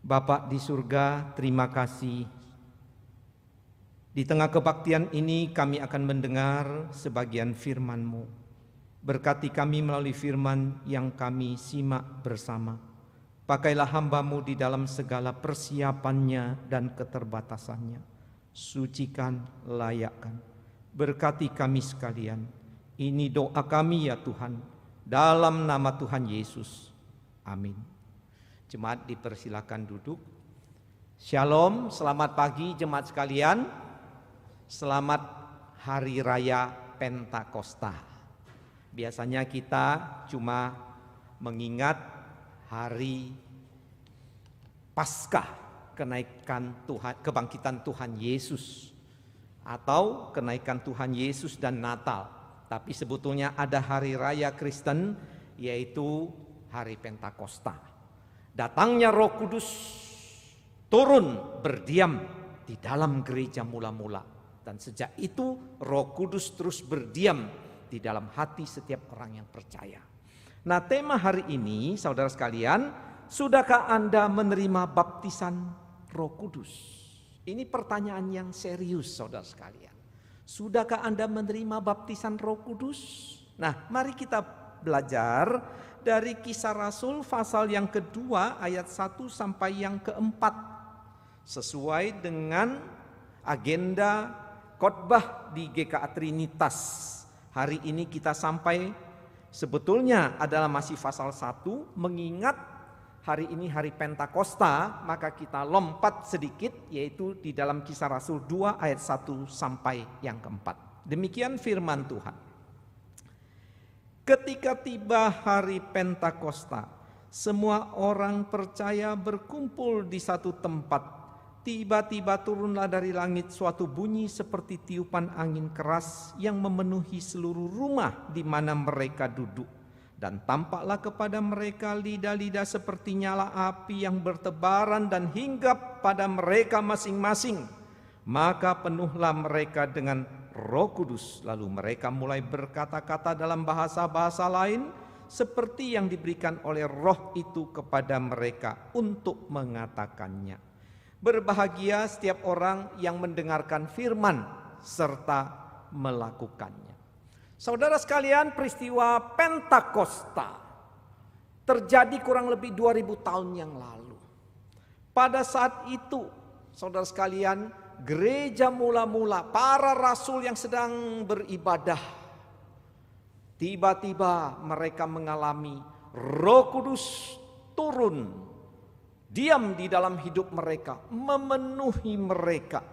Bapa di surga, terima kasih. Di tengah kebaktian ini kami akan mendengar sebagian firman-Mu. Berkati kami melalui firman yang kami simak bersama. Pakailah hamba-Mu di dalam segala persiapannya dan keterbatasannya. Sucikan, layakkan. Berkati kami sekalian. Ini doa kami ya Tuhan, dalam nama Tuhan Yesus. Amin. Jemaat dipersilakan duduk. Shalom, selamat pagi jemaat sekalian. Selamat Hari Raya Pentakosta. Biasanya kita cuma mengingat hari Paskah, kenaikan Tuhan, kebangkitan Tuhan Yesus, atau kenaikan Tuhan Yesus dan Natal. Tapi sebetulnya ada hari raya Kristen, yaitu hari Pentakosta. Datangnya Roh Kudus turun berdiam di dalam gereja mula-mula. Dan sejak itu Roh Kudus terus berdiam di dalam hati setiap orang yang percaya. Nah, tema hari ini saudara sekalian, sudahkah Anda menerima baptisan Roh Kudus? Ini pertanyaan yang serius saudara sekalian. Sudahkah Anda menerima baptisan Roh Kudus? Nah, mari kita belajar dari Kisah Rasul pasal yang kedua ayat 1 sampai yang keempat. Sesuai dengan agenda khotbah di GKA Trinitas. Hari ini kita sampai sebetulnya adalah masih pasal 1, mengingat hari ini hari Pentakosta, maka kita lompat sedikit yaitu di dalam Kisah Rasul 2 ayat 1 sampai yang keempat. Demikian firman Tuhan. Ketika tiba hari Pentakosta, semua orang percaya berkumpul di satu tempat. Tiba-tiba turunlah dari langit suatu bunyi seperti tiupan angin keras yang memenuhi seluruh rumah di mana mereka duduk. Dan tampaklah kepada mereka lidah-lidah seperti nyala api yang bertebaran dan hinggap pada mereka masing-masing. Maka penuhlah mereka dengan Roh Kudus. Lalu mereka mulai berkata-kata dalam bahasa-bahasa lain seperti yang diberikan oleh Roh itu kepada mereka untuk mengatakannya. Berbahagia setiap orang yang mendengarkan firman serta melakukannya. Saudara sekalian, peristiwa Pentakosta terjadi kurang lebih 2000 tahun yang lalu. Pada saat itu, saudara sekalian, gereja mula-mula, para rasul yang sedang beribadah, tiba-tiba mereka mengalami Roh Kudus turun, diam di dalam hidup mereka, memenuhi mereka.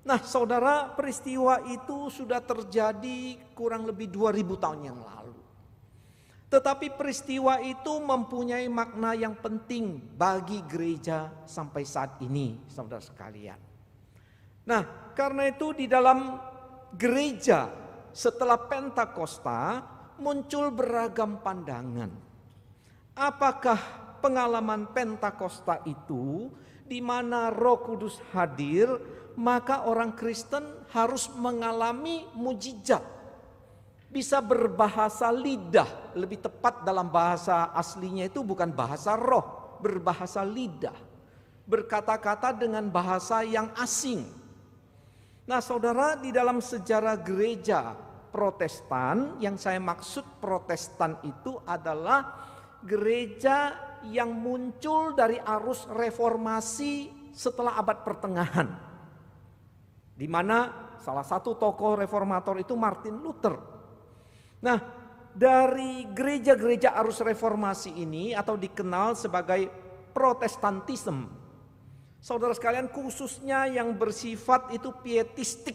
Nah saudara, peristiwa itu sudah terjadi kurang lebih 2000 tahun yang lalu. Tetapi peristiwa itu mempunyai makna yang penting bagi gereja sampai saat ini, saudara sekalian. Nah, karena itu di dalam gereja setelah Pentakosta muncul beragam pandangan. Apakah pengalaman Pentakosta itu di mana Roh Kudus hadir, maka orang Kristen harus mengalami mujizat, bisa berbahasa lidah, lebih tepat dalam bahasa aslinya itu bukan bahasa roh, berbahasa lidah, berkata-kata dengan bahasa yang asing. Nah saudara, di dalam sejarah gereja Protestan, yang saya maksud Protestan itu adalah gereja yang muncul dari arus reformasi setelah abad pertengahan, di mana salah satu tokoh reformator itu Martin Luther. Nah, dari gereja-gereja arus reformasi ini atau dikenal sebagai Protestantisme, saudara sekalian, khususnya yang bersifat itu pietistik,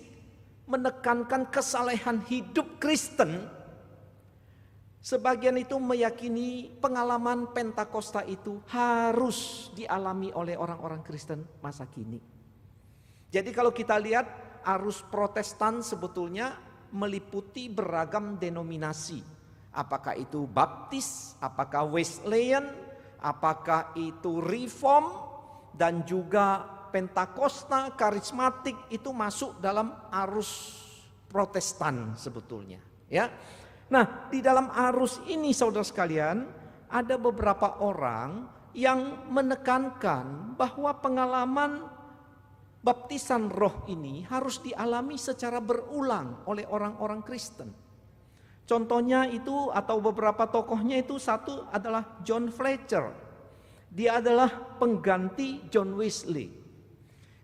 menekankan kesalehan hidup Kristen. Sebagian itu meyakini pengalaman Pentakosta itu harus dialami oleh orang-orang Kristen masa kini. Jadi kalau kita lihat arus Protestan sebetulnya meliputi beragam denominasi. Apakah itu Baptis, apakah Wesleyan, apakah itu Reform, dan juga Pentakosta, Karismatik itu masuk dalam arus Protestan sebetulnya, ya. Nah, di dalam arus ini saudara sekalian, ada beberapa orang yang menekankan bahwa pengalaman baptisan roh ini harus dialami secara berulang oleh orang-orang Kristen. Contohnya itu atau beberapa tokohnya itu, satu adalah John Fletcher. Dia adalah pengganti John Wesley.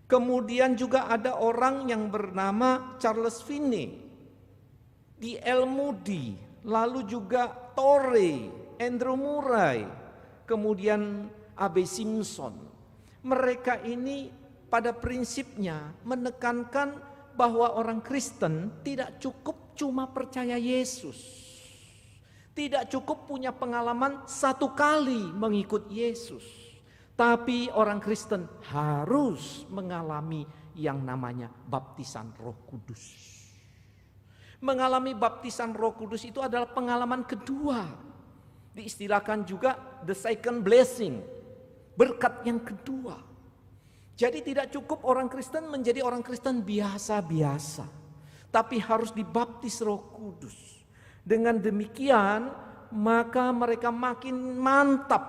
Kemudian juga ada orang yang bernama Charles Finney, D.L. Moody, lalu juga Torrey, Andrew Murray, kemudian A.B. Simpson. Mereka ini pada prinsipnya menekankan bahwa orang Kristen tidak cukup cuma percaya Yesus. Tidak cukup punya pengalaman satu kali mengikut Yesus. Tapi orang Kristen harus mengalami yang namanya baptisan Roh Kudus. Mengalami baptisan Roh Kudus itu adalah pengalaman kedua. Diistilahkan juga the second blessing, berkat yang kedua. Jadi tidak cukup orang Kristen menjadi orang Kristen biasa-biasa, tapi harus dibaptis Roh Kudus. Dengan demikian maka mereka makin mantap,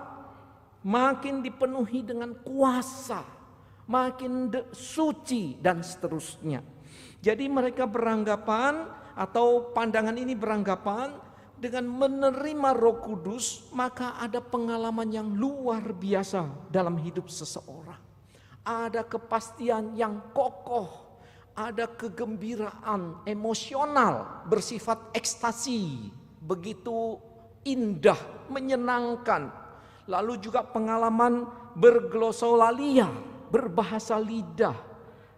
makin dipenuhi dengan kuasa, makin suci dan seterusnya. Jadi mereka beranggapan atau pandangan ini beranggapan dengan menerima Roh Kudus maka ada pengalaman yang luar biasa dalam hidup seseorang. Ada kepastian yang kokoh, ada kegembiraan emosional bersifat ekstasi, begitu indah, menyenangkan. Lalu juga pengalaman berglosolalia, berbahasa lidah.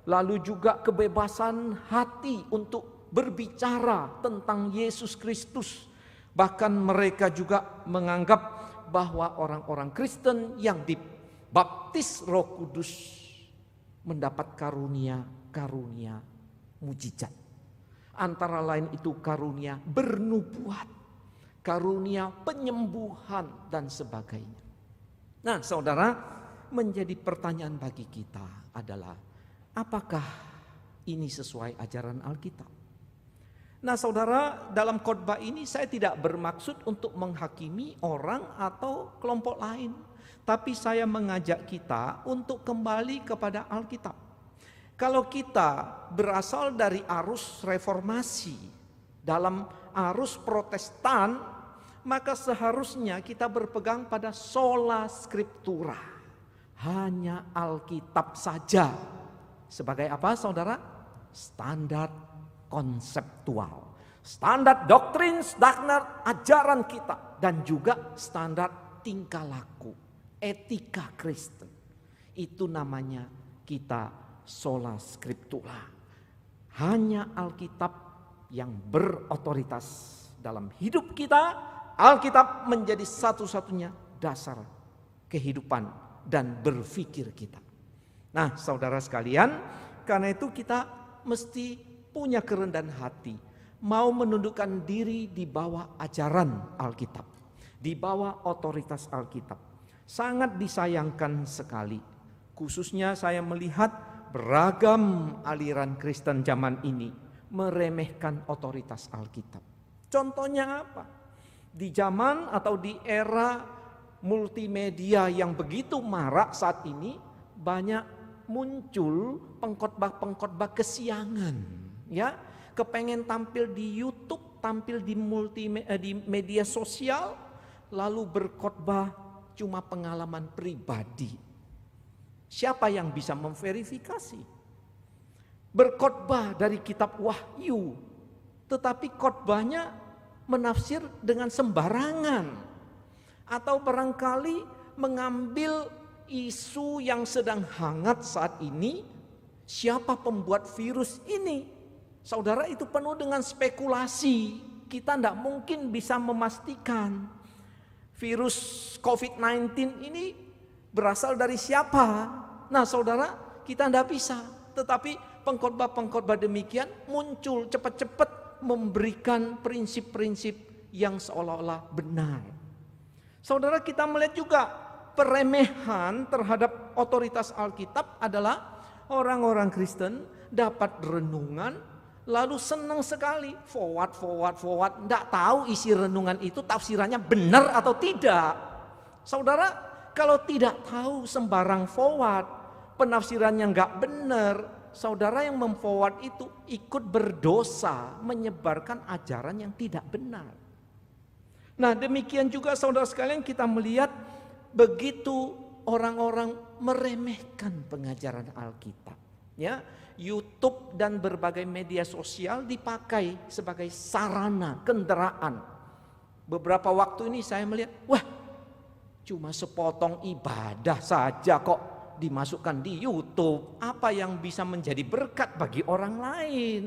Lalu juga kebebasan hati untuk berbicara tentang Yesus Kristus. Bahkan mereka juga menganggap bahwa orang-orang Kristen yang dibaptis Roh Kudus mendapat karunia mujizat. Antara lain itu karunia bernubuat, karunia penyembuhan dan sebagainya. Nah, saudara, menjadi pertanyaan bagi kita adalah apakah ini sesuai ajaran Alkitab? Nah, saudara, dalam khotbah ini saya tidak bermaksud untuk menghakimi orang atau kelompok lain, tapi saya mengajak kita untuk kembali kepada Alkitab. Kalau kita berasal dari arus reformasi, dalam arus Protestan, maka seharusnya kita berpegang pada sola scriptura, hanya Alkitab saja. Sebagai apa, saudara? Standar konseptual, standar doktrin, standar ajaran kita, dan juga standar tingkah laku, etika Kristen. Itu namanya kita sola scriptura. Hanya Alkitab yang berotoritas dalam hidup kita. Alkitab menjadi satu-satunya dasar kehidupan dan berpikir kita. Nah, saudara sekalian, karena itu kita mesti punya kerendahan hati, mau menundukkan diri di bawah ajaran Alkitab, di bawah otoritas Alkitab. Sangat disayangkan sekali, khususnya saya melihat beragam aliran Kristen zaman ini meremehkan otoritas Alkitab. Contohnya apa? Di zaman atau di era multimedia yang begitu marak saat ini, banyak muncul pengkhotbah-pengkhotbah kesiangan. Ya, kepengen tampil di YouTube, tampil di media sosial, lalu berkhotbah cuma pengalaman pribadi. Siapa yang bisa memverifikasi? Berkhotbah dari kitab Wahyu, tetapi khotbahnya menafsir dengan sembarangan, atau barangkali mengambil isu yang sedang hangat saat ini. Siapa pembuat virus ini? Saudara, itu penuh dengan spekulasi. Kita tidak mungkin bisa memastikan virus COVID-19 ini berasal dari siapa. Nah, saudara, kita tidak bisa. Tetapi pengkhotbah-pengkhotbah demikian muncul cepat-cepat memberikan prinsip-prinsip yang seolah-olah benar. Saudara, kita melihat juga peremehan terhadap otoritas Alkitab adalah orang-orang Kristen dapat renungan, lalu senang sekali, forward. Tidak tahu isi renungan itu tafsirannya benar atau tidak. Saudara, Kalau tidak tahu sembarang forward, penafsirannya nggak benar, saudara yang memforward itu ikut berdosa, menyebarkan ajaran yang tidak benar. Nah, demikian juga saudara sekalian, kita melihat begitu orang-orang meremehkan pengajaran Alkitab. Ya, YouTube dan berbagai media sosial dipakai sebagai sarana kendaraan. Beberapa waktu ini saya melihat, wah, cuma sepotong ibadah saja kok dimasukkan di YouTube. Apa yang bisa menjadi berkat bagi orang lain?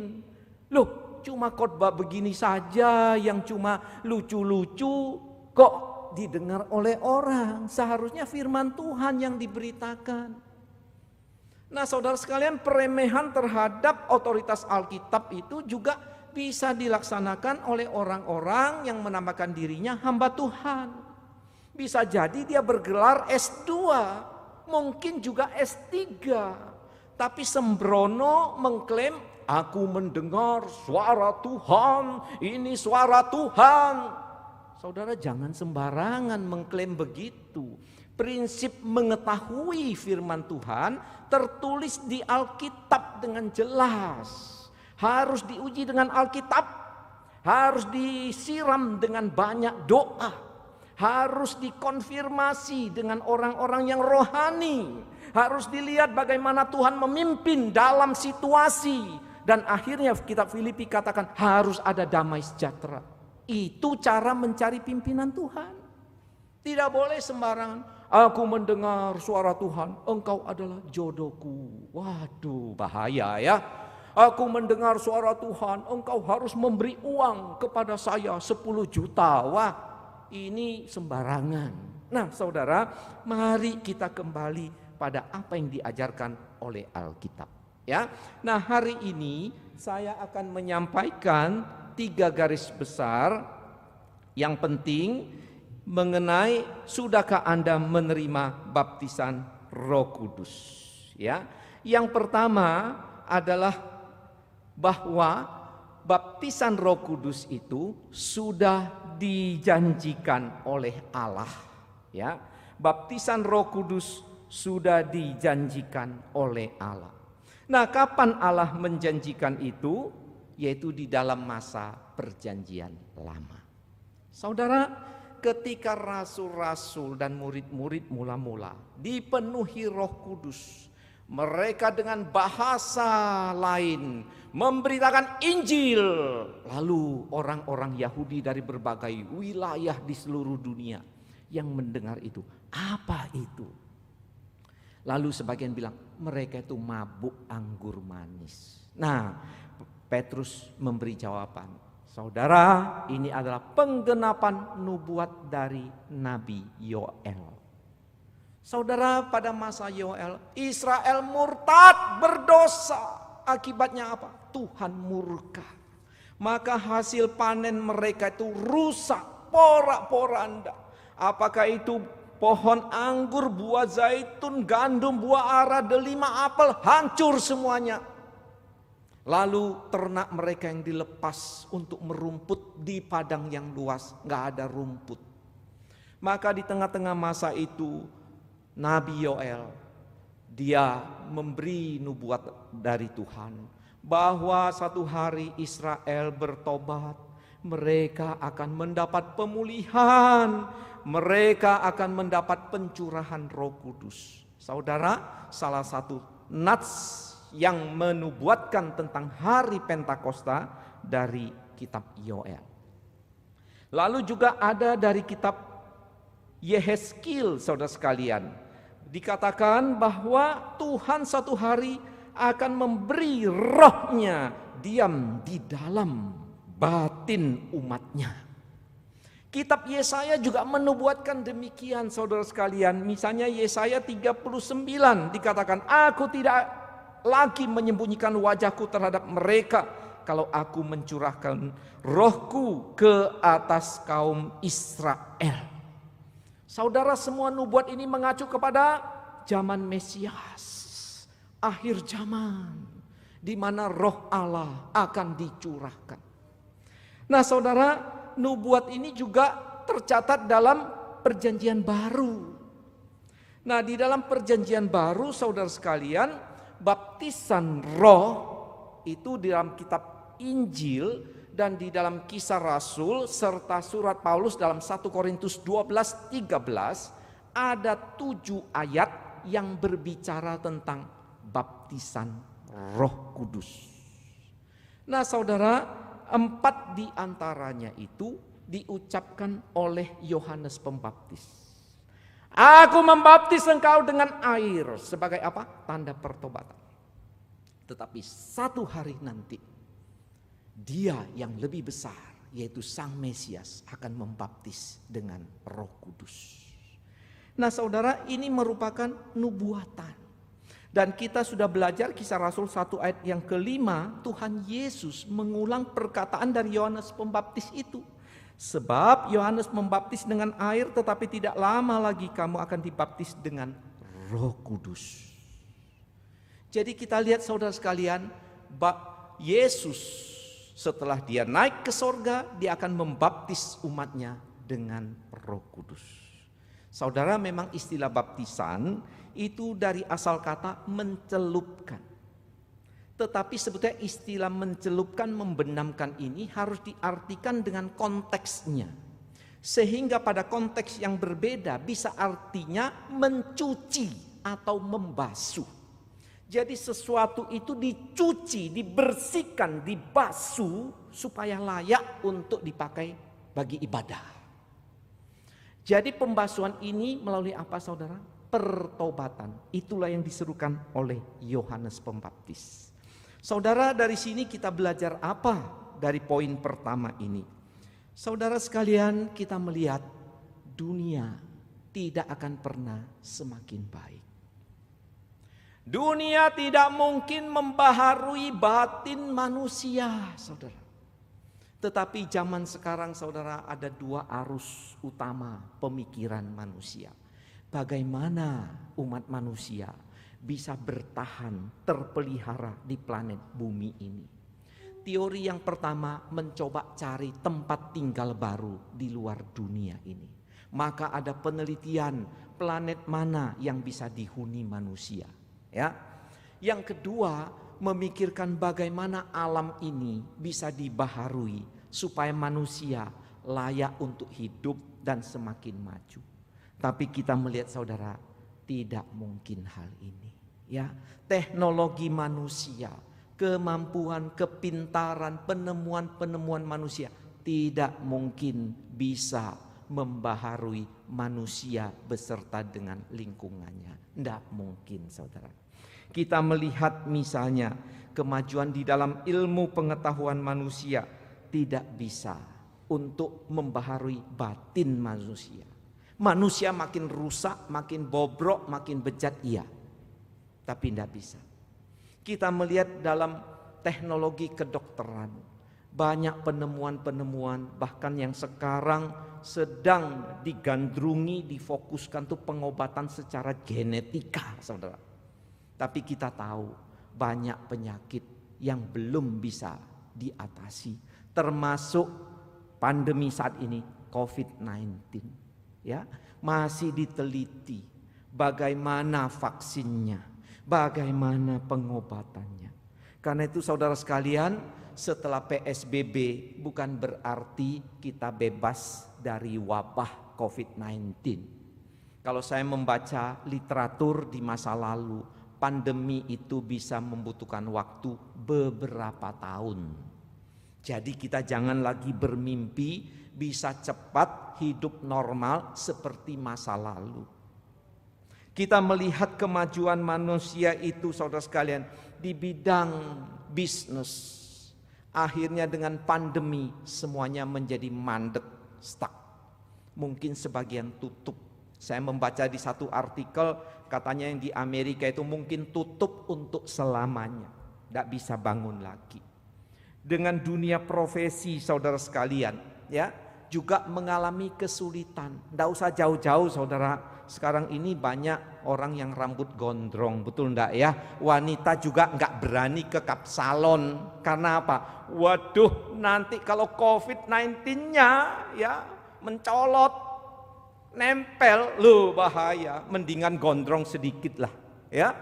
Loh, cuma khotbah begini saja yang cuma lucu-lucu kok didengar oleh orang. Seharusnya firman Tuhan yang diberitakan. Nah, saudara sekalian, peremehan terhadap otoritas Alkitab itu juga bisa dilaksanakan oleh orang-orang yang menamakan dirinya hamba Tuhan. Bisa jadi dia bergelar S2, mungkin juga S3, tapi sembrono mengklaim, aku mendengar suara Tuhan, ini suara Tuhan. Saudara, jangan sembarangan mengklaim begitu. Prinsip mengetahui firman Tuhan tertulis di Alkitab dengan jelas. Harus diuji dengan Alkitab, harus disiram dengan banyak doa, harus dikonfirmasi dengan orang-orang yang rohani, harus dilihat bagaimana Tuhan memimpin dalam situasi. Dan akhirnya kitab Filipi katakan harus ada damai sejahtera. Itu cara mencari pimpinan Tuhan. Tidak boleh sembarangan. Aku mendengar suara Tuhan, engkau adalah jodohku. Waduh, bahaya ya. Aku mendengar suara Tuhan, engkau harus memberi uang kepada saya 10 juta. Wah, ini sembarangan. Nah, saudara, mari kita kembali pada apa yang diajarkan oleh Alkitab. Ya, nah hari ini saya akan menyampaikan 3 garis besar yang penting mengenai sudahkah Anda menerima baptisan Roh Kudus. Ya, yang pertama adalah bahwa baptisan Roh Kudus itu sudah dijanjikan oleh Allah. Ya, baptisan Roh Kudus sudah dijanjikan oleh Allah. Nah, kapan Allah menjanjikan itu? Yaitu di dalam masa perjanjian lama. Saudara, ketika rasul-rasul dan murid-murid mula-mula dipenuhi Roh Kudus, mereka dengan bahasa lain memberitakan Injil. Lalu orang-orang Yahudi dari berbagai wilayah di seluruh dunia yang mendengar itu, apa itu? Lalu sebagian bilang mereka itu mabuk anggur manis. Nah, Petrus memberi jawaban, saudara, ini adalah penggenapan nubuat dari Nabi Yoel. Saudara, pada masa Yoel, Israel murtad, berdosa. Akibatnya apa? Tuhan murka. Maka hasil panen mereka itu rusak, porak-poranda. Apakah itu pohon anggur, buah zaitun, gandum, buah ara, delima, apel, hancur semuanya. Lalu ternak mereka yang dilepas untuk merumput di padang yang luas, gak ada rumput. Maka di tengah-tengah masa itu Nabi Yoel, dia memberi nubuat dari Tuhan bahwa satu hari Israel bertobat, mereka akan mendapat pemulihan, mereka akan mendapat pencurahan Roh Kudus. Saudara, salah satu nats yang menubuatkan tentang hari Pentakosta dari kitab Yoel. Lalu juga ada dari kitab Yehezkiel, saudara sekalian. Dikatakan bahwa Tuhan satu hari akan memberi rohnya diam di dalam batin umatnya. Kitab Yesaya juga menubuatkan demikian, saudara sekalian. Misalnya Yesaya 39 dikatakan, aku tidak lagi menyembunyikan wajahku terhadap mereka kalau aku mencurahkan rohku ke atas kaum Israel. Saudara, semua nubuat ini mengacu kepada zaman Mesias, akhir zaman, di mana roh Allah akan dicurahkan. Nah, saudara, nubuat ini juga tercatat dalam perjanjian baru. Nah, di dalam perjanjian baru saudara sekalian, baptisan roh itu di dalam kitab Injil dan di dalam Kisah Rasul serta surat Paulus dalam 1 Korintus 12:13 ada 7 ayat yang berbicara tentang baptisan Roh Kudus. Nah, saudara, 4 di antaranya itu diucapkan oleh Yohanes Pembaptis. Aku membaptis engkau dengan air sebagai apa? Tanda pertobatan. Tetapi satu hari nanti Dia yang lebih besar, yaitu Sang Mesias, akan membaptis dengan Roh Kudus. Nah, saudara, ini merupakan nubuatan. Dan kita sudah belajar Kisah Rasul 1 ayat yang ke-5, Tuhan Yesus mengulang perkataan dari Yohanes Pembaptis itu. Sebab Yohanes membaptis dengan air, tetapi tidak lama lagi kamu akan dibaptis dengan Roh Kudus. Jadi kita lihat saudara sekalian, Yesus setelah dia naik ke sorga, dia akan membaptis umatnya dengan Roh Kudus. Saudara, memang istilah baptisan itu dari asal kata mencelupkan. Tetapi sebetulnya istilah mencelupkan, membenamkan ini harus diartikan dengan konteksnya. Sehingga pada konteks yang berbeda bisa artinya mencuci atau membasuh. Jadi sesuatu itu dicuci, dibersihkan, dibasuh supaya layak untuk dipakai bagi ibadah. Jadi pembasuhan ini melalui apa saudara? Pertobatan. Itulah yang diserukan oleh Yohanes Pembaptis. Saudara, dari sini kita belajar apa dari poin pertama ini? Saudara sekalian, kita melihat dunia tidak akan pernah semakin baik. Dunia tidak mungkin membaharui batin manusia, saudara. Tetapi zaman sekarang, saudara, ada 2 arus utama pemikiran manusia. Bagaimana umat manusia bisa bertahan, terpelihara di planet bumi ini. Teori yang pertama mencoba cari tempat tinggal baru di luar dunia ini. Maka ada penelitian planet mana yang bisa dihuni manusia. Ya. Yang kedua, memikirkan bagaimana alam ini bisa dibaharui supaya manusia layak untuk hidup dan semakin maju. Tapi kita melihat saudara, tidak mungkin hal ini. Ya, teknologi manusia, kemampuan, kepintaran, penemuan-penemuan manusia tidak mungkin bisa membaharui manusia beserta dengan lingkungannya. Tidak mungkin, saudara. Kita melihat misalnya kemajuan di dalam ilmu pengetahuan manusia tidak bisa untuk membaharui batin manusia. Manusia makin rusak, makin bobrok, makin bejat, iya. Tapi tidak bisa. Kita melihat dalam teknologi kedokteran, banyak penemuan-penemuan bahkan yang sekarang sedang digandrungi, difokuskan tuh pengobatan secara genetika, saudara. Tapi kita tahu banyak penyakit yang belum bisa diatasi, termasuk pandemi saat ini COVID-19. Ya, masih diteliti bagaimana vaksinnya, bagaimana pengobatannya. Karena itu saudara sekalian, setelah PSBB bukan berarti kita bebas dari wabah COVID-19. Kalau saya membaca literatur di masa lalu, pandemi itu bisa membutuhkan waktu beberapa tahun. Jadi kita jangan lagi bermimpi bisa cepat hidup normal seperti masa lalu. Kita melihat kemajuan manusia itu saudara sekalian di bidang bisnis. Akhirnya dengan pandemi semuanya menjadi mandek, stuck. Mungkin sebagian tutup. Saya membaca di satu artikel katanya yang di Amerika itu mungkin tutup untuk selamanya. Tidak bisa bangun lagi. Dengan dunia profesi saudara sekalian, ya, juga mengalami kesulitan. Tidak usah jauh-jauh saudara. Sekarang ini banyak orang yang rambut gondrong, betul enggak ya? Wanita juga enggak berani ke kap salon. Karena apa? Waduh, nanti kalau COVID-19-nya ya mencolot. nempel, loh bahaya, mendingan gondrong sedikit lah, ya.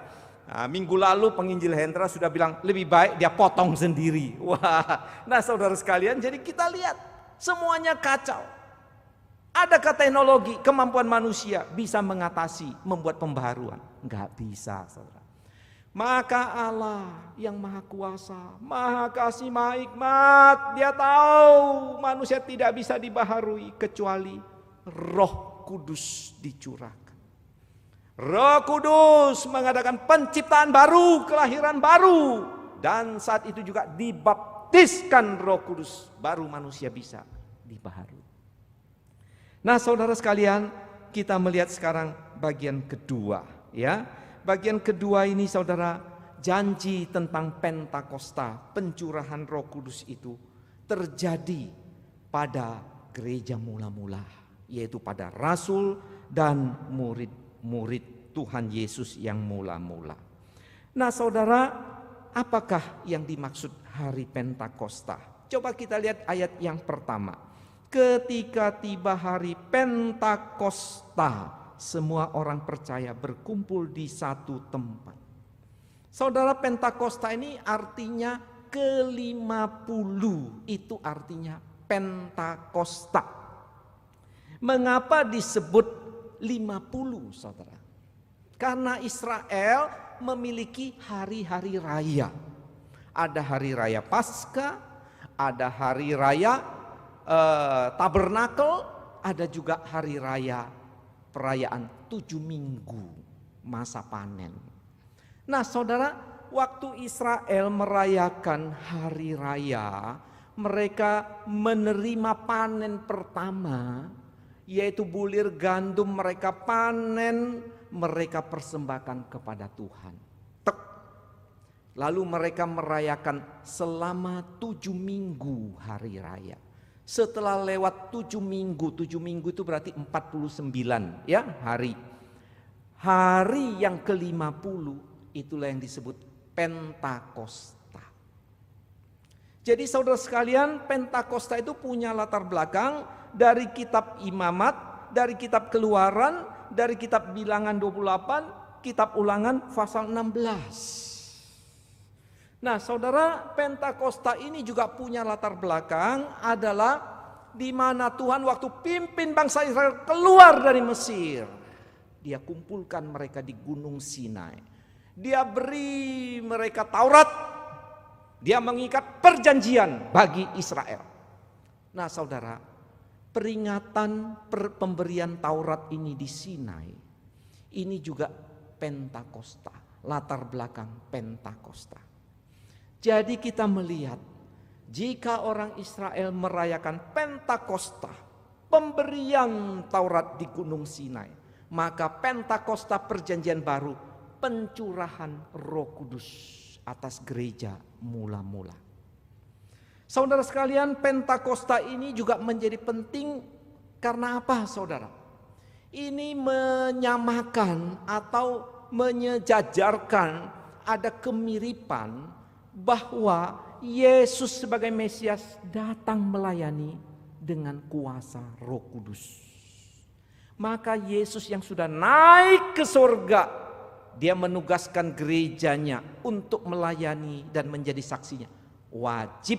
Nah, minggu lalu penginjil Hendra sudah bilang lebih baik dia potong sendiri. Wah, nah saudara sekalian, jadi kita lihat semuanya kacau. Adakah teknologi, kemampuan manusia bisa mengatasi, membuat pembaharuan? Enggak bisa, saudara. Maka Allah yang maha kuasa, maha kasih, maha hikmat, dia tahu manusia tidak bisa dibaharui kecuali Roh Kudus dicurahkan. Roh Kudus mengadakan penciptaan baru, kelahiran baru. Dan saat itu juga dibaptiskan Roh Kudus, baru manusia bisa dibaharui. Nah saudara sekalian, kita melihat sekarang bagian kedua, ya. Bagian kedua ini saudara, janji tentang Pentakosta, pencurahan Roh Kudus itu terjadi pada gereja mula-mula, yaitu pada rasul dan murid Tuhan Yesus yang mula-mula. Nah saudara, apakah yang dimaksud hari Pentakosta? Coba kita lihat ayat yang pertama. Ketika tiba hari Pentakosta, semua orang percaya berkumpul di satu tempat. Saudara, Pentakosta ini artinya ke-50, itu artinya Pentakosta. Mengapa disebut 50, saudara? Karena Israel memiliki hari-hari raya. Ada hari raya Paskah, ada hari raya Tabernakel, ada juga hari raya perayaan 7 minggu masa panen. Nah saudara, waktu Israel merayakan hari raya, mereka menerima panen pertama, yaitu bulir gandum mereka panen, mereka persembahkan kepada Tuhan. Lalu mereka merayakan selama 7 minggu hari raya. Setelah lewat 7 minggu itu berarti 49 ya hari. Hari yang ke-50 itulah yang disebut Pentakosta. Jadi saudara sekalian, Pentakosta itu punya latar belakang dari kitab Imamat, dari kitab Keluaran, dari kitab Bilangan 28, kitab Ulangan pasal 16. Nah saudara, Pentakosta ini juga punya latar belakang adalah di mana Tuhan waktu pimpin bangsa Israel keluar dari Mesir. Dia kumpulkan mereka di Gunung Sinai. Dia beri mereka Taurat. Dia mengikat perjanjian bagi Israel. Nah saudara, peringatan pemberian Taurat ini di Sinai, ini juga Pentakosta, latar belakang Pentakosta. Jadi kita melihat jika orang Israel merayakan Pentakosta, pemberian Taurat di Gunung Sinai, maka Pentakosta perjanjian baru, pencurahan Roh Kudus atas gereja mula-mula. Saudara sekalian, Pentakosta ini juga menjadi penting karena apa saudara? Ini menyamakan atau menyejajarkan, ada kemiripan bahwa Yesus sebagai Mesias datang melayani dengan kuasa Roh Kudus. Maka Yesus yang sudah naik ke surga, dia menugaskan gerejanya untuk melayani dan menjadi saksinya. Wajib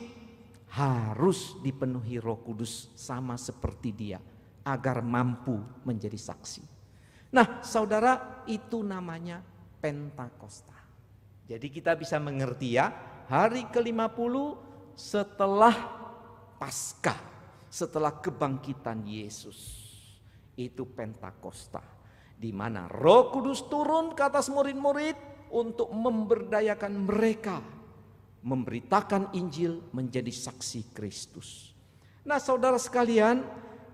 harus dipenuhi Roh Kudus sama seperti dia agar mampu menjadi saksi. Nah, saudara, itu namanya Pentakosta. Jadi kita bisa mengerti ya, hari ke-50 setelah Paskah, setelah kebangkitan Yesus, itu Pentakosta, di mana Roh Kudus turun ke atas murid-murid untuk memberdayakan mereka, memberitakan Injil, menjadi saksi Kristus. Nah saudara sekalian,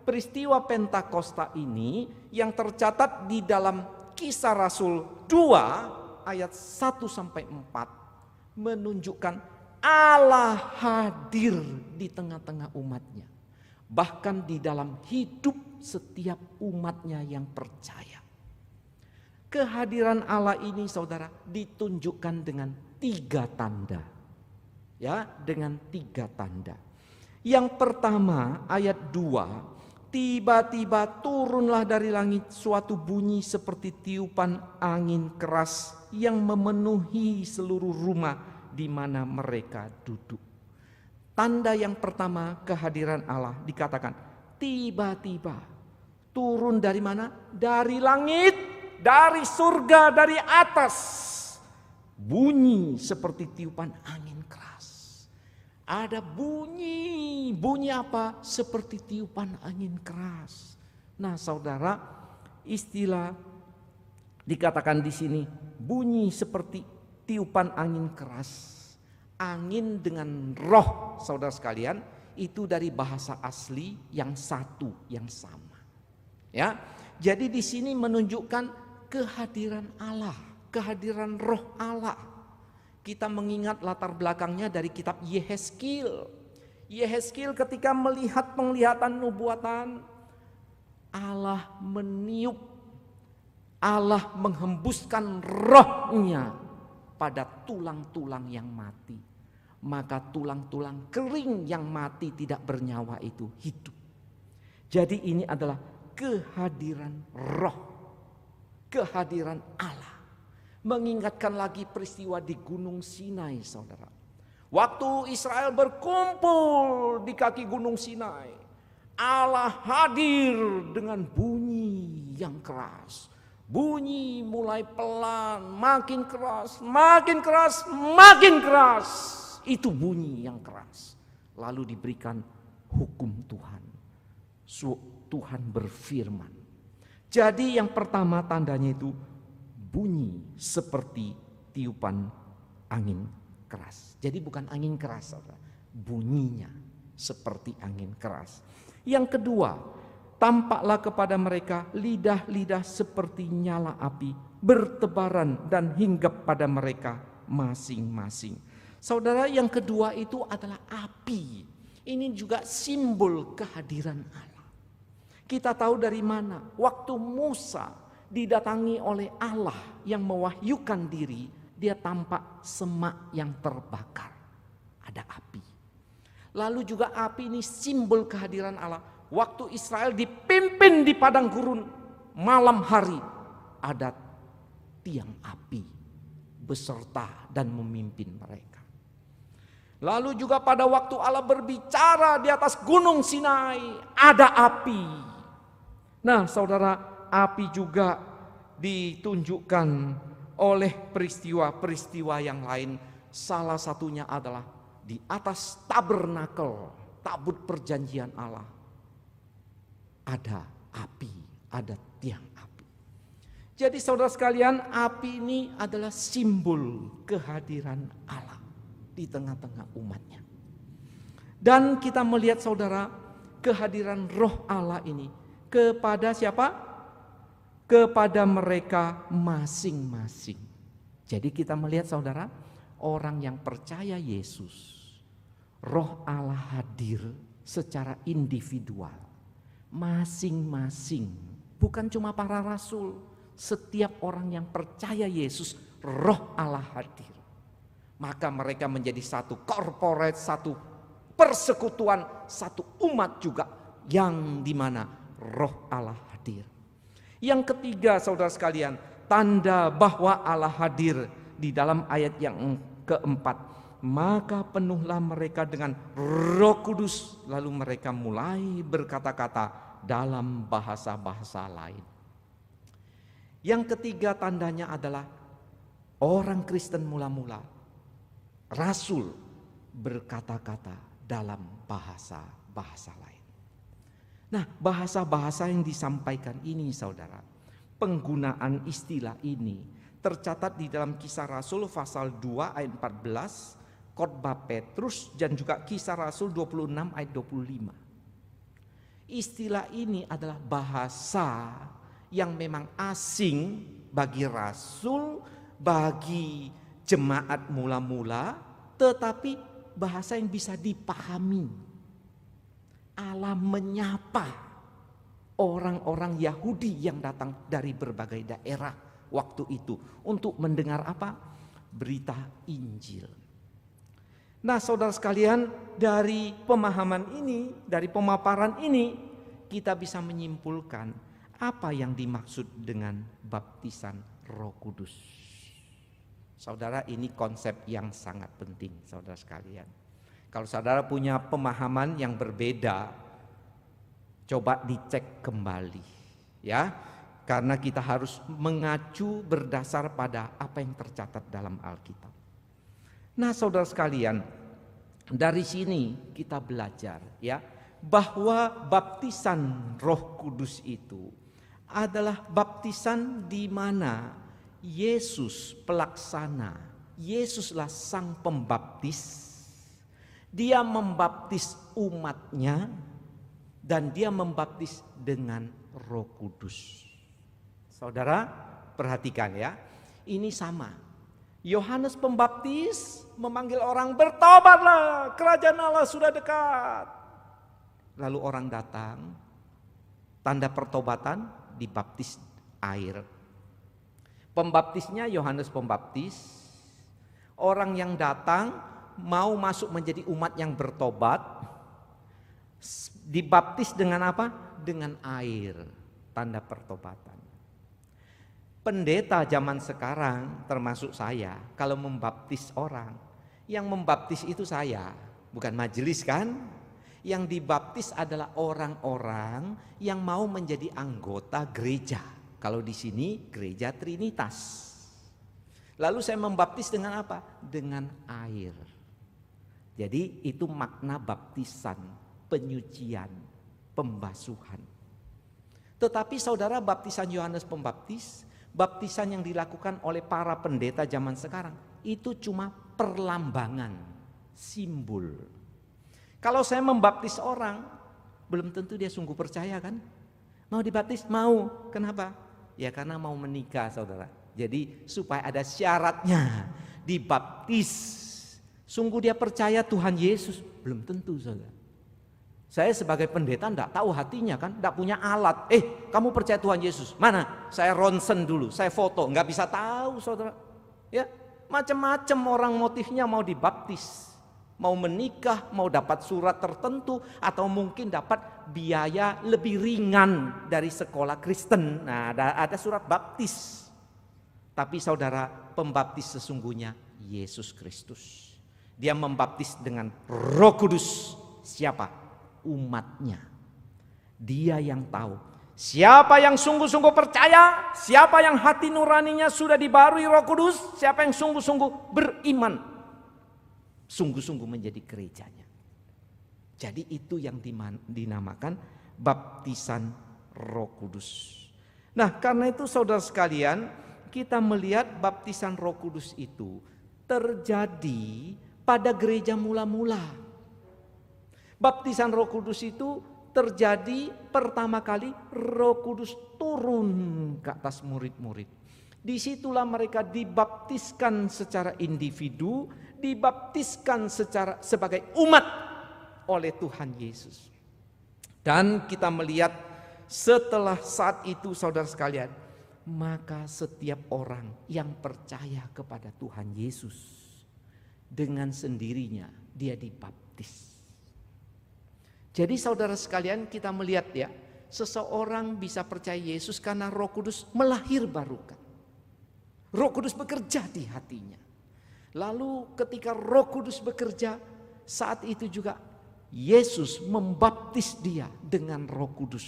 peristiwa Pentakosta ini yang tercatat di dalam Kisah Rasul 2 ayat 1-4 menunjukkan Allah hadir di tengah-tengah umatnya. Bahkan di dalam hidup setiap umatnya yang percaya. Kehadiran Allah ini saudara ditunjukkan dengan 3 tanda. Ya, dengan 3 tanda. Yang pertama ayat 2, tiba-tiba turunlah dari langit suatu bunyi seperti tiupan angin keras yang memenuhi seluruh rumah di mana mereka duduk. Tanda yang pertama kehadiran Allah dikatakan tiba-tiba. Turun dari mana? Dari langit, dari surga, dari atas. Bunyi seperti tiupan angin keras. Ada bunyi apa? Seperti tiupan angin keras. Nah, saudara, istilah dikatakan di sini bunyi seperti tiupan angin keras. Angin dengan roh, saudara sekalian, itu dari bahasa asli yang satu, yang sama. Ya, jadi di sini menunjukkan kehadiran Allah, kehadiran roh Allah. Kita mengingat latar belakangnya dari kitab Yehezkiel. Yehezkiel ketika melihat penglihatan nubuatan, Allah meniup, Allah menghembuskan rohnya pada tulang-tulang yang mati. Maka tulang-tulang kering yang mati tidak bernyawa itu hidup. Jadi ini adalah kehadiran roh, kehadiran Allah. Mengingatkan lagi peristiwa di Gunung Sinai, saudara. Waktu Israel berkumpul di kaki Gunung Sinai, Allah hadir dengan bunyi yang keras. Bunyi mulai pelan, makin keras, makin keras, makin keras. Itu bunyi yang keras. Lalu diberikan hukum Tuhan. Tuhan berfirman. Jadi yang pertama tandanya itu bunyi seperti tiupan angin keras. Jadi bukan angin keras, saudara. Bunyinya seperti angin keras. Yang kedua, tampaklah kepada mereka lidah-lidah seperti nyala api, bertebaran dan hinggap pada mereka masing-masing. Saudara, yang kedua itu adalah api. Ini juga simbol kehadiran Allah. Kita tahu dari mana? Waktu Musa didatangi oleh Allah yang mewahyukan diri, dia tampak semak yang terbakar. Ada api. Lalu juga api ini simbol kehadiran Allah. Waktu Israel dipimpin di padang gurun, malam hari ada tiang api beserta dan memimpin mereka. Lalu juga pada waktu Allah berbicara di atas gunung Sinai, ada api. Nah, saudara, api juga ditunjukkan oleh peristiwa-peristiwa yang lain. Salah satunya adalah di atas tabernakel, tabut perjanjian Allah. Ada api, ada tiang api. Jadi saudara sekalian, api ini adalah simbol kehadiran Allah di tengah-tengah umatnya. Dan kita melihat saudara, kehadiran roh Allah ini kepada siapa? Kepada mereka masing-masing. Jadi kita melihat saudara, orang yang percaya Yesus, roh Allah hadir secara individual. Masing-masing. Bukan cuma para rasul. Setiap orang yang percaya Yesus, roh Allah hadir. Maka mereka menjadi satu corporate, satu persekutuan, satu umat juga yang dimana roh Allah hadir. Yang ketiga saudara sekalian, tanda bahwa Allah hadir di dalam ayat yang keempat. Maka penuhlah mereka dengan Roh Kudus, lalu mereka mulai berkata-kata dalam bahasa-bahasa lain. Yang ketiga tandanya adalah orang Kristen mula-mula, rasul, berkata-kata dalam bahasa-bahasa lain. Nah, bahasa-bahasa yang disampaikan ini saudara, penggunaan istilah ini tercatat di dalam Kisah Rasul pasal 2 ayat 14, Khotbah Petrus, dan juga Kisah Rasul 26 ayat 25. Istilah ini adalah bahasa yang memang asing bagi rasul, bagi jemaat mula-mula, tetapi bahasa yang bisa dipahami. Allah menyapa orang-orang Yahudi yang datang dari berbagai daerah waktu itu untuk mendengar apa? Berita Injil. Nah, saudara sekalian, dari pemahaman ini, dari pemaparan ini, kita bisa menyimpulkan apa yang dimaksud dengan baptisan Roh Kudus. Saudara, ini konsep yang sangat penting, saudara sekalian. Kalau saudara punya pemahaman yang berbeda, coba dicek kembali, ya. Karena kita harus mengacu berdasar pada apa yang tercatat dalam Alkitab. Nah, saudara sekalian, dari sini kita belajar, ya, bahwa baptisan Roh Kudus itu adalah baptisan di mana Yesus pelaksana, Yesuslah sang pembaptis. Dia membaptis umatnya dan dia membaptis dengan Roh Kudus. Saudara, perhatikan ya, ini sama. Yohanes Pembaptis memanggil orang, bertobatlah, kerajaan Allah sudah dekat. Lalu orang datang, tanda pertobatan, dibaptis air. Pembaptisnya Yohanes Pembaptis. Orang yang datang mau masuk menjadi umat yang bertobat, dibaptis dengan apa? Dengan air, tanda pertobatan. Pendeta zaman sekarang termasuk saya, kalau membaptis orang, yang membaptis itu saya, bukan majelis kan? Yang dibaptis adalah orang-orang yang mau menjadi anggota gereja. Kalau di sini gereja Trinitas. Lalu saya membaptis dengan apa? Dengan air. Jadi itu makna baptisan, penyucian, pembasuhan. Tetapi saudara, baptisan Yohanes Pembaptis, baptisan yang dilakukan oleh para pendeta zaman sekarang, itu cuma perlambangan, simbol. Kalau saya membaptis orang, belum tentu dia sungguh percaya kan? Mau dibaptis? Mau. Kenapa? Ya karena mau menikah, saudara. Jadi supaya ada syaratnya, dibaptis. Sungguh dia percaya Tuhan Yesus? Belum tentu, saudara. Saya sebagai pendeta enggak tahu hatinya kan, enggak punya alat. Kamu percaya Tuhan Yesus? Mana? Saya ronsen dulu, saya foto, enggak bisa tahu, saudara. Ya, macam-macam orang motifnya mau dibaptis, mau menikah, mau dapat surat tertentu, atau mungkin dapat biaya lebih ringan dari sekolah Kristen. Nah, ada surat baptis. Tapi saudara, pembaptis sesungguhnya Yesus Kristus. Dia membaptis dengan Roh Kudus. Siapa? Umatnya. Dia yang tahu siapa yang sungguh-sungguh percaya, siapa yang hati nuraninya sudah dibarui Roh Kudus, siapa yang sungguh-sungguh beriman, sungguh-sungguh menjadi gerejanya. Jadi itu yang dinamakan baptisan Roh Kudus. Nah, karena itu saudara sekalian, kita melihat baptisan Roh Kudus itu terjadi pada gereja mula-mula. Baptisan Roh Kudus itu terjadi pertama kali Roh Kudus turun ke atas murid-murid. Disitulah mereka dibaptiskan secara individu, dibaptiskan sebagai umat oleh Tuhan Yesus. Dan kita melihat setelah saat itu, saudara sekalian, maka setiap orang yang percaya kepada Tuhan Yesus, dengan sendirinya dia dibaptis. Jadi saudara sekalian, kita melihat ya, seseorang bisa percaya Yesus karena Roh Kudus melahirbarukan. Roh Kudus bekerja di hatinya. Lalu ketika Roh Kudus bekerja, saat itu juga Yesus membaptis dia dengan Roh Kudus.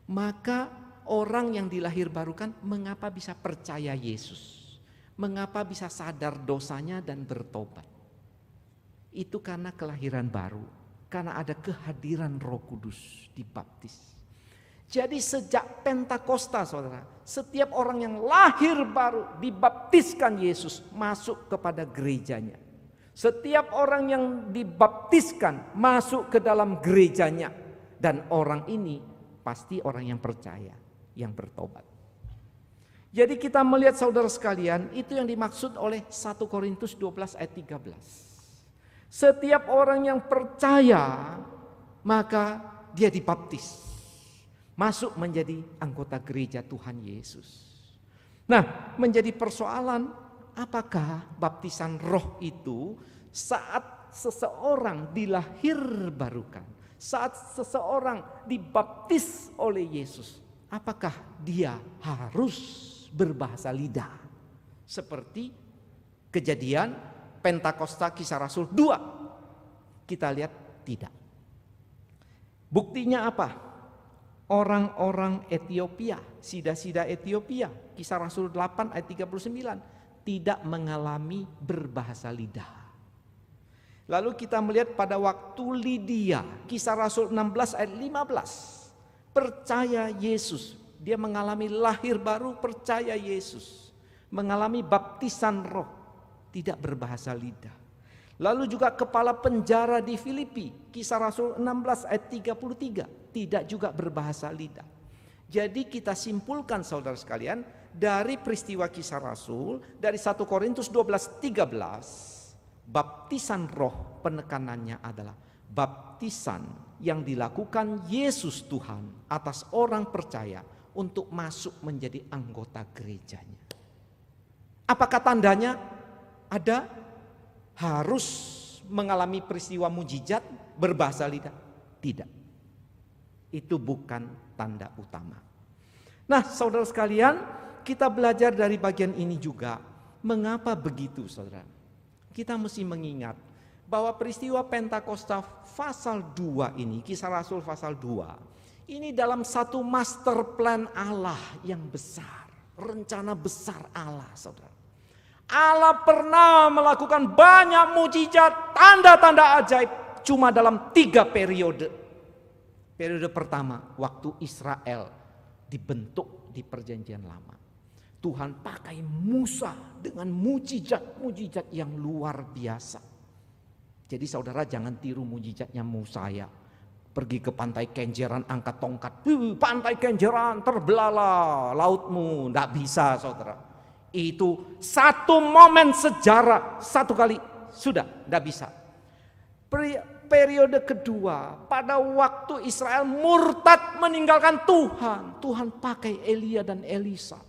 Maka orang yang dilahirbarukan mengapa bisa percaya Yesus? Mengapa bisa sadar dosanya dan bertobat? Itu karena kelahiran baru. Karena ada kehadiran Roh Kudus dibaptis. Jadi sejak Pentakosta, saudara, setiap orang yang lahir baru dibaptiskan Yesus masuk kepada gerejanya. Setiap orang yang dibaptiskan masuk ke dalam gerejanya. Dan orang ini pasti orang yang percaya, yang bertobat. Jadi kita melihat saudara sekalian, itu yang dimaksud oleh 1 Korintus 12 ayat 13. Setiap orang yang percaya, maka dia dibaptis. Masuk menjadi anggota gereja Tuhan Yesus. Nah, menjadi persoalan, apakah baptisan roh itu saat seseorang dilahirbarukan, Saat seseorang dibaptis oleh Yesus, apakah dia harus berbahasa lidah? Seperti Kejadian Pentakosta Kisah Rasul 2. Kita lihat tidak. Buktinya apa? Orang-orang Ethiopia, sida-sida Ethiopia, Kisah Rasul 8 ayat 39, tidak mengalami berbahasa lidah. Lalu kita melihat pada waktu Lydia, Kisah Rasul 16 ayat 15, percaya Yesus, dia mengalami lahir baru, percaya Yesus, mengalami baptisan roh, tidak berbahasa lidah. Lalu juga kepala penjara di Filipi, Kisah Rasul 16 ayat 33, tidak juga berbahasa lidah. Jadi kita simpulkan saudara sekalian, dari peristiwa Kisah Rasul, dari 1 Korintus 12:13, baptisan roh penekanannya adalah baptisan yang dilakukan Yesus Tuhan atas orang percaya untuk masuk menjadi anggota gerejanya. Apakah tandanya? Ada? Harus mengalami peristiwa mujizat berbahasa lidah? Tidak. Itu bukan tanda utama. Nah, saudara sekalian, kita belajar dari bagian ini juga. Mengapa begitu, saudara? Kita mesti mengingat bahwa peristiwa Pentakosta pasal 2 ini, Kisah Rasul pasal 2, ini dalam satu master plan Allah yang besar, rencana besar Allah, saudara. Allah pernah melakukan banyak mujizat, tanda-tanda ajaib cuma dalam 3 periode. Periode pertama, waktu Israel dibentuk di Perjanjian Lama. Tuhan pakai Musa dengan mujizat-mujizat yang luar biasa. Jadi saudara jangan tiru mujizatnya Musa ya. Pergi ke pantai Kenjeran angkat tongkat. Pantai Kenjeran terbelalak lautmu. Tidak bisa saudara. Itu satu momen sejarah. Satu kali sudah tidak bisa. Periode kedua, pada waktu Israel murtad meninggalkan Tuhan. Tuhan pakai Elia dan Elisa.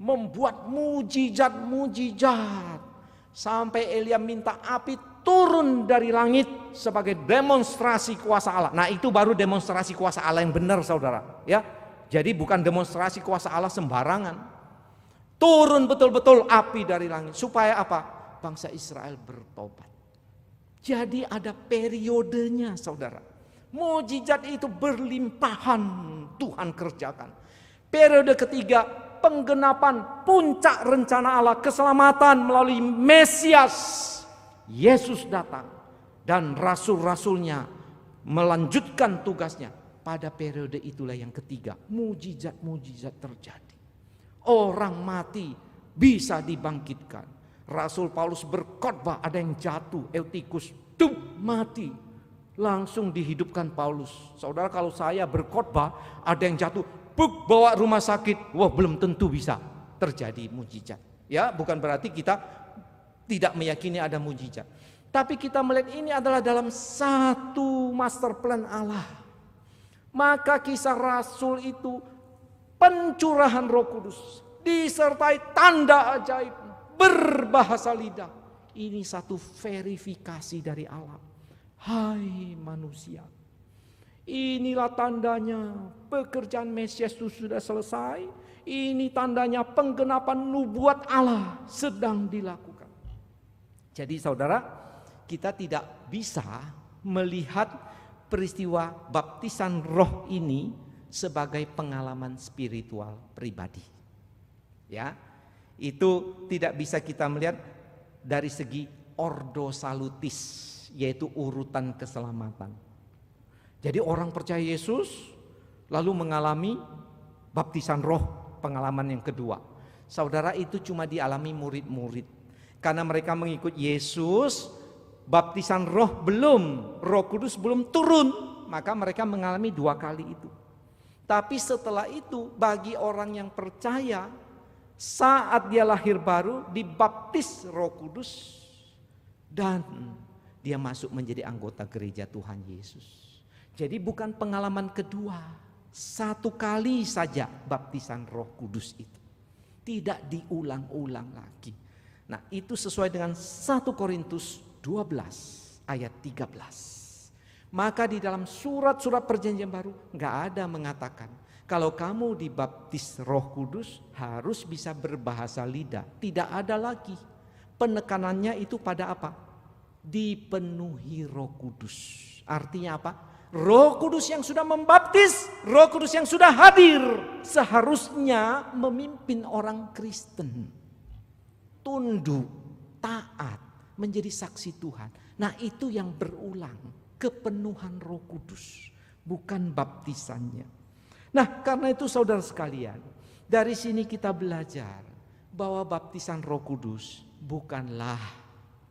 Membuat mujizat-mujizat. Sampai Elia minta api turun dari langit sebagai demonstrasi kuasa Allah. Nah itu baru demonstrasi kuasa Allah yang benar saudara. Ya, jadi bukan demonstrasi kuasa Allah sembarangan. Turun betul-betul api dari langit. Supaya apa? Bangsa Israel bertobat. Jadi ada periodenya saudara. Mujizat itu berlimpahan Tuhan kerjakan. Periode ketiga, penggenapan puncak rencana Allah, keselamatan melalui Mesias. Yesus datang dan rasul-rasulnya melanjutkan tugasnya. Pada periode itulah yang ketiga, mujizat-mujizat terjadi. Orang mati bisa dibangkitkan. Rasul Paulus berkhotbah, ada yang jatuh, Eutikus mati. Langsung dihidupkan Paulus. Saudara, kalau saya berkhotbah, ada yang jatuh, bawa rumah sakit, wah belum tentu bisa terjadi mujizat. Ya, bukan berarti kita tidak meyakini ada mujizat. Tapi kita melihat ini adalah dalam satu master plan Allah. Maka Kisah Rasul itu pencurahan Roh Kudus disertai tanda ajaib, berbahasa lidah. Ini satu verifikasi dari Allah. Hai manusia, inilah tandanya pekerjaan Mesias itu sudah selesai. Ini tandanya penggenapan nubuat Allah sedang dilakukan. Jadi saudara, kita tidak bisa melihat peristiwa baptisan roh ini sebagai pengalaman spiritual pribadi. Ya, itu tidak bisa kita melihat dari segi ordo salutis, yaitu urutan keselamatan. Jadi orang percaya Yesus lalu mengalami baptisan roh, pengalaman yang kedua. Saudara, itu cuma dialami murid-murid. Karena mereka mengikut Yesus, baptisan roh belum, Roh Kudus belum turun, maka mereka mengalami 2 kali itu. Tapi setelah itu bagi orang yang percaya, saat dia lahir baru dibaptis Roh Kudus dan dia masuk menjadi anggota gereja Tuhan Yesus. Jadi bukan pengalaman kedua, 1 kali saja baptisan Roh Kudus itu. Tidak diulang-ulang lagi. Nah, itu sesuai dengan 1 Korintus 12 ayat 13. Maka di dalam surat-surat perjanjian baru nggak ada mengatakan kalau kamu dibaptis Roh Kudus harus bisa berbahasa lidah. Tidak ada lagi. Penekanannya itu pada apa? Dipenuhi Roh Kudus. Artinya apa? Roh Kudus yang sudah membaptis, Roh Kudus yang sudah hadir seharusnya memimpin orang Kristen. Tunduk, taat, menjadi saksi Tuhan. Nah, itu yang berulang, kepenuhan Roh Kudus, bukan baptisannya. Nah, karena itu saudara sekalian, dari sini kita belajar bahwa baptisan Roh Kudus bukanlah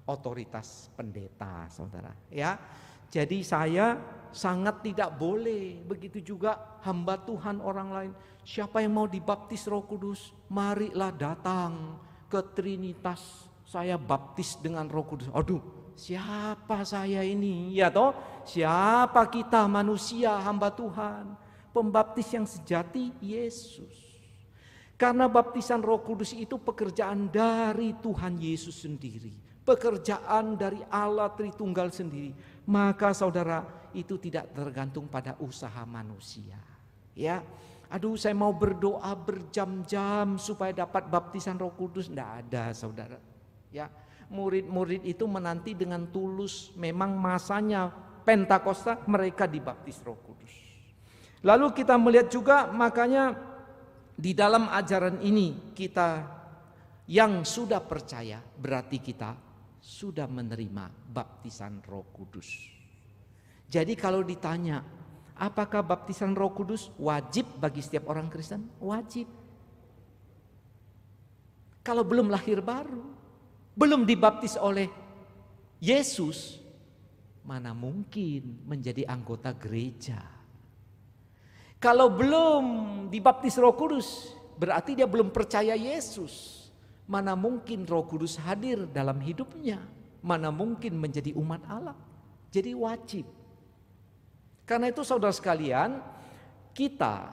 otoritas pendeta, saudara. Ya, jadi saya sangat tidak boleh, begitu juga hamba Tuhan orang lain. Siapa yang mau dibaptis Roh Kudus, marilah datang ke Trinitas. Saya baptis dengan Roh Kudus. Aduh, siapa saya ini? Ya toh, siapa kita manusia hamba Tuhan? Pembaptis yang sejati Yesus. Karena baptisan Roh Kudus itu pekerjaan dari Tuhan Yesus sendiri. Pekerjaan dari Allah Tritunggal sendiri. Maka saudara, itu tidak tergantung pada usaha manusia. Ya, aduh saya mau berdoa berjam-jam supaya dapat baptisan Roh Kudus. Tidak ada, saudara. Ya, murid-murid itu menanti dengan tulus. Memang masanya Pentakosta mereka dibaptis Roh Kudus. Lalu kita melihat juga, makanya di dalam ajaran ini kita yang sudah percaya berarti kita sudah menerima baptisan Roh Kudus. Jadi kalau ditanya, apakah baptisan Roh Kudus wajib bagi setiap orang Kristen? Wajib. Kalau belum lahir baru, belum dibaptis oleh Yesus, mana mungkin menjadi anggota gereja? Kalau belum dibaptis Roh Kudus, berarti dia belum percaya Yesus. Mana mungkin Roh Kudus hadir dalam hidupnya? Mana mungkin menjadi umat Allah? Jadi wajib. Karena itu saudara sekalian, kita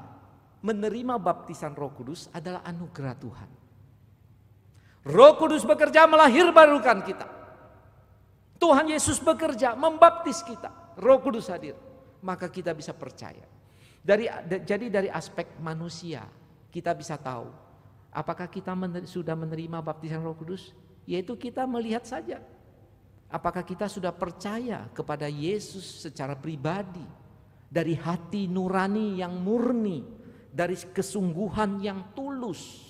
menerima baptisan Roh Kudus adalah anugerah Tuhan. Roh Kudus bekerja melahirbarukan kita. Tuhan Yesus bekerja membaptis kita. Roh Kudus hadir. Maka kita bisa percaya. Jadi dari aspek manusia kita bisa tahu apakah kita sudah menerima baptisan Roh Kudus, yaitu kita melihat saja apakah kita sudah percaya kepada Yesus secara pribadi, dari hati nurani yang murni, dari kesungguhan yang tulus.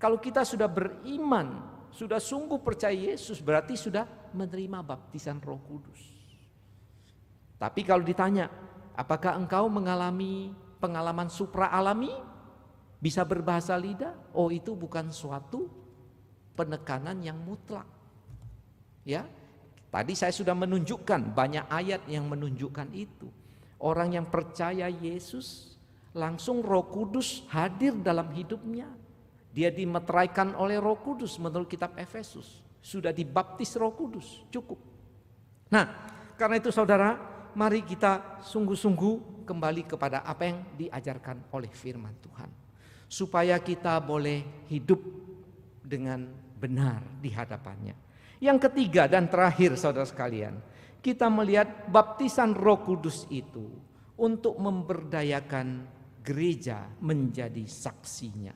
Kalau kita sudah beriman, sudah sungguh percaya Yesus, berarti sudah menerima baptisan Roh Kudus. Tapi kalau ditanya, apakah engkau mengalami pengalaman supra alami? Bisa berbahasa lidah? Oh, itu bukan suatu penekanan yang mutlak. Ya, tadi saya sudah menunjukkan banyak ayat yang menunjukkan itu. Orang yang percaya Yesus, langsung Roh Kudus hadir dalam hidupnya. Dia dimeteraikan oleh Roh Kudus menurut kitab Efesus. Sudah dibaptis Roh Kudus, cukup. Nah, karena itu saudara, mari kita sungguh-sungguh kembali kepada apa yang diajarkan oleh firman Tuhan. Supaya kita boleh hidup dengan benar di hadapannya. Yang ketiga dan terakhir saudara sekalian, kita melihat baptisan Roh Kudus itu untuk memberdayakan gereja menjadi saksinya.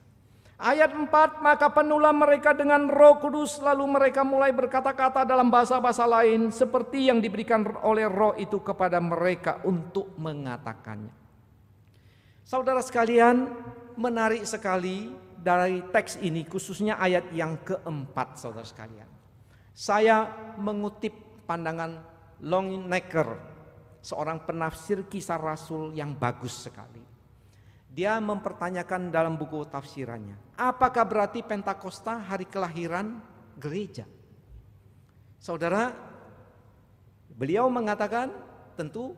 Ayat 4, maka penuhlah mereka dengan Roh Kudus, lalu mereka mulai berkata-kata dalam bahasa-bahasa lain seperti yang diberikan oleh Roh itu kepada mereka untuk mengatakannya. Saudara sekalian, menarik sekali dari teks ini, khususnya ayat yang keempat, saudara sekalian. Saya mengutip pandangan Longnecker, seorang penafsir Kisah Rasul yang bagus sekali. Dia mempertanyakan dalam buku tafsirannya, apakah berarti Pentakosta hari kelahiran gereja? Saudara, beliau mengatakan tentu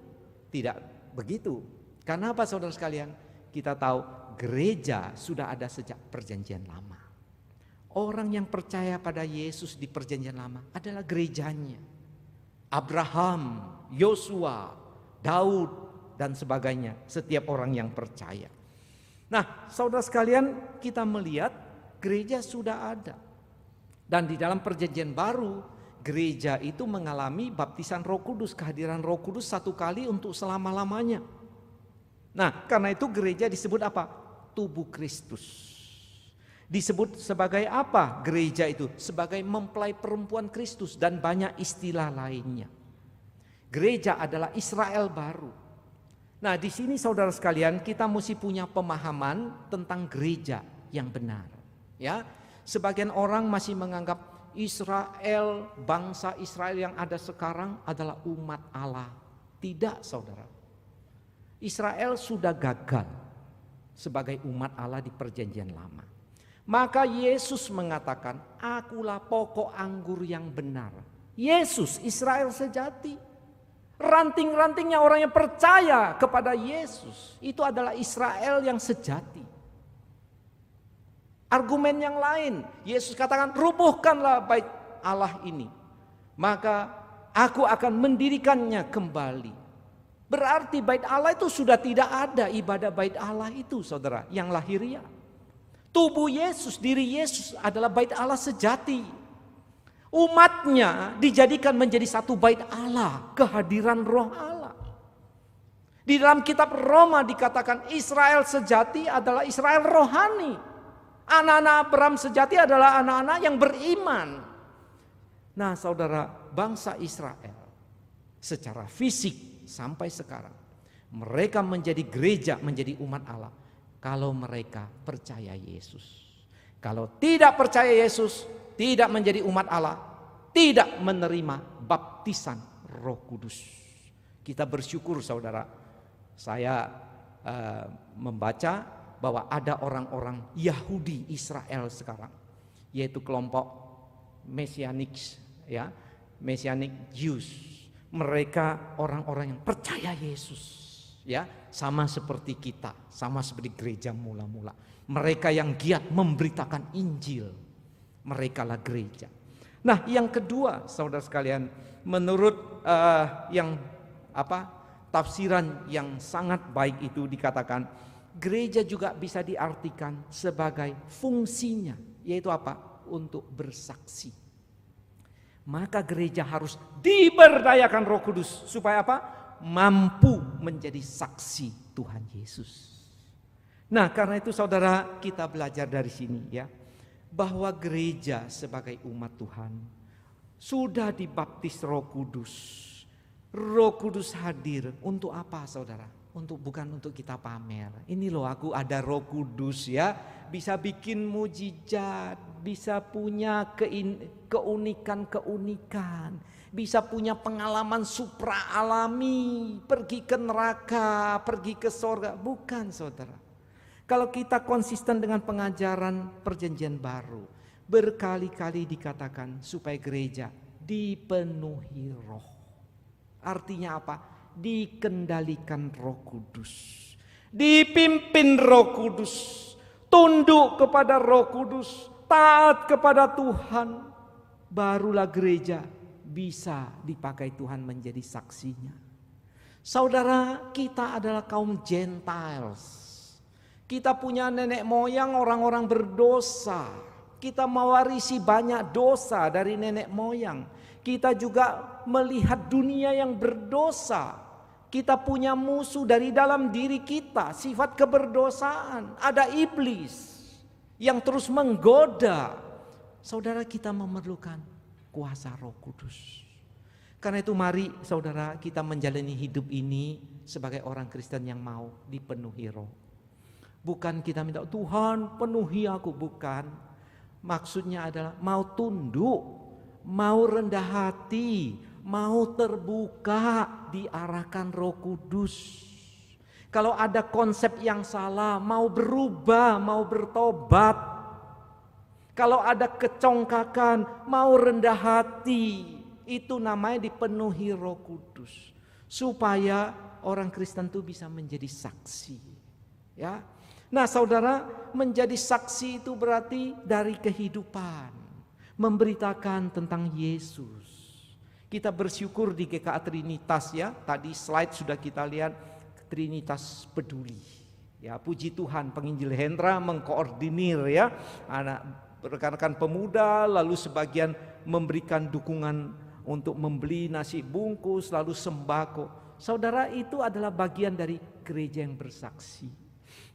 tidak begitu. Karena apa saudara sekalian? Kita tahu gereja sudah ada sejak perjanjian lama. Orang yang percaya pada Yesus di perjanjian lama adalah gerejanya. Abraham, Yosua, Daud, dan sebagainya. Setiap orang yang percaya. Nah, saudara sekalian, kita melihat gereja sudah ada. Dan di dalam perjanjian baru, Gereja itu mengalami baptisan Roh Kudus, kehadiran Roh Kudus satu kali untuk selama-lamanya. Nah, karena itu gereja disebut apa? Tubuh Kristus. Disebut sebagai apa gereja itu? Sebagai mempelai perempuan Kristus dan banyak istilah lainnya. Gereja adalah Israel baru. Nah, di sini saudara sekalian, kita mesti punya pemahaman tentang gereja yang benar. Ya, sebagian orang masih menganggap Israel, bangsa Israel yang ada sekarang adalah umat Allah. Tidak, saudara. Israel sudah gagal sebagai umat Allah di perjanjian lama. Maka Yesus mengatakan, akulah pokok anggur yang benar. Yesus, Israel sejati. Ranting-rantingnya orang yang percaya kepada Yesus, itu adalah Israel yang sejati. Argumen yang lain, Yesus katakan, rubuhkanlah bait Allah ini, maka aku akan mendirikannya kembali. Berarti bait Allah itu sudah tidak ada ibadah bait Allah itu, saudara, yang lahiriah. Tubuh Yesus, diri Yesus adalah bait Allah sejati. Umatnya dijadikan menjadi satu bait Allah, kehadiran Roh Allah. Di dalam kitab Roma dikatakan Israel sejati adalah Israel rohani. Anak-anak Abraham sejati adalah anak-anak yang beriman. Nah, saudara, bangsa Israel secara fisik sampai sekarang mereka menjadi gereja, menjadi umat Allah kalau mereka percaya Yesus. Kalau tidak percaya Yesus, tidak menjadi umat Allah, tidak menerima baptisan Roh Kudus. Kita bersyukur, saudara. Saya membaca bahwa ada orang-orang Yahudi Israel sekarang, yaitu kelompok Messianic, ya, Messianic Jews. Mereka orang-orang yang percaya Yesus, ya, sama seperti kita, sama seperti gereja mula-mula. Mereka yang giat memberitakan Injil, merekalah gereja. Nah, yang kedua, saudara sekalian, menurut tafsiran yang sangat baik itu dikatakan, gereja juga bisa diartikan sebagai fungsinya, yaitu apa? Untuk bersaksi. Maka gereja harus diberdayakan Roh Kudus supaya apa? Mampu menjadi saksi Tuhan Yesus. Nah, karena itu saudara, kita belajar dari sini ya, bahwa gereja sebagai umat Tuhan sudah dibaptis Roh Kudus. Roh Kudus hadir untuk apa, saudara? Bukan untuk kita pamer. Ini loh, aku ada Roh Kudus ya, bisa bikin mujizat, bisa punya keunikan-keunikan, bisa punya pengalaman supra alami, pergi ke neraka, pergi ke sorga. Bukan, saudara. Kalau kita konsisten dengan pengajaran perjanjian baru, berkali-kali dikatakan supaya gereja dipenuhi Roh. Artinya apa? Dikendalikan Roh Kudus, dipimpin Roh Kudus, tunduk kepada Roh Kudus, taat kepada Tuhan, barulah gereja bisa dipakai Tuhan menjadi saksinya. Saudara, kita adalah kaum Gentiles. Kita punya nenek moyang orang-orang berdosa. Kita mewarisi banyak dosa dari nenek moyang. Kita juga melihat dunia yang berdosa. Kita punya musuh dari dalam diri kita, sifat keberdosaan. Ada iblis yang terus menggoda. Saudara, kita memerlukan kuasa Roh Kudus. Karena itu mari saudara, kita menjalani hidup ini sebagai orang Kristen yang mau dipenuhi Roh. Bukan kita minta, Tuhan penuhi aku, bukan. Maksudnya adalah mau tunduk, mau rendah hati, mau terbuka, diarahkan Roh Kudus. Kalau ada konsep yang salah, mau berubah, mau bertobat. Kalau ada kecongkakan, mau rendah hati. Itu namanya dipenuhi Roh Kudus. Supaya orang Kristen itu bisa menjadi saksi. Ya. Nah, saudara, menjadi saksi itu berarti dari kehidupan, memberitakan tentang Yesus. Kita bersyukur di GKA Trinitas ya. Tadi slide sudah kita lihat, Trinitas peduli. Ya, puji Tuhan, penginjil Hendra mengkoordinir ya, anak rekan-rekan pemuda, lalu sebagian memberikan dukungan untuk membeli nasi bungkus, lalu sembako. Saudara, itu adalah bagian dari gereja yang bersaksi.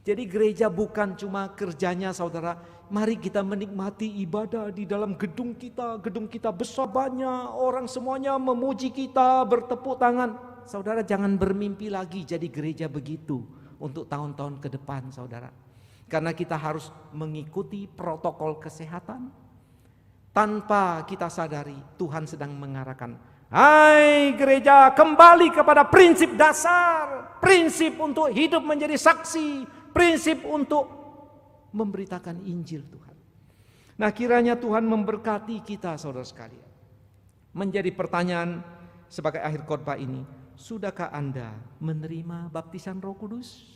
Jadi gereja bukan cuma kerjanya saudara, mari kita menikmati ibadah di dalam gedung kita besar banyak, orang semuanya memuji kita, bertepuk tangan. Saudara, jangan bermimpi lagi jadi gereja begitu untuk tahun-tahun ke depan saudara. Karena kita harus mengikuti protokol kesehatan. Tanpa kita sadari Tuhan sedang mengarahkan, hai gereja, kembali kepada prinsip dasar, prinsip untuk hidup menjadi saksi, prinsip untuk memberitakan Injil Tuhan. Nah, kiranya Tuhan memberkati kita saudara sekalian. Menjadi pertanyaan sebagai akhir khotbah ini, sudahkah Anda menerima baptisan Roh Kudus?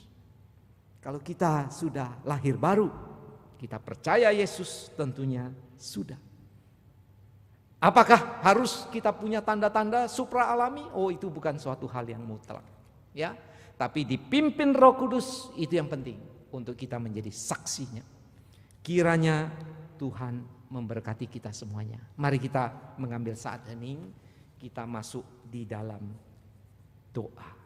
Kalau kita sudah lahir baru, kita percaya Yesus, tentunya sudah. Apakah harus kita punya tanda-tanda supra alami? Oh, itu bukan suatu hal yang mutlak, ya. Tapi dipimpin Roh Kudus, itu yang penting untuk kita menjadi saksinya. Kiranya Tuhan memberkati kita semuanya. Mari kita mengambil saat hening, kita masuk di dalam doa.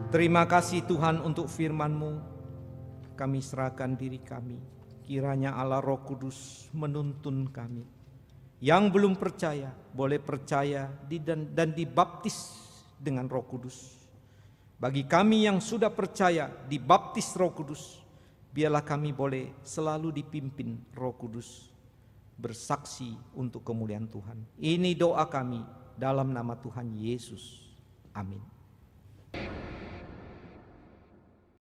Terima kasih Tuhan untuk firman-Mu. Kami serahkan diri kami. Kiranya Allah Roh Kudus menuntun kami. Yang belum percaya boleh percaya dan dibaptis dengan Roh Kudus. Bagi kami yang sudah percaya dibaptis Roh Kudus, biarlah kami boleh selalu dipimpin Roh Kudus, bersaksi untuk kemuliaan Tuhan. Ini doa kami dalam nama Tuhan Yesus. Amin.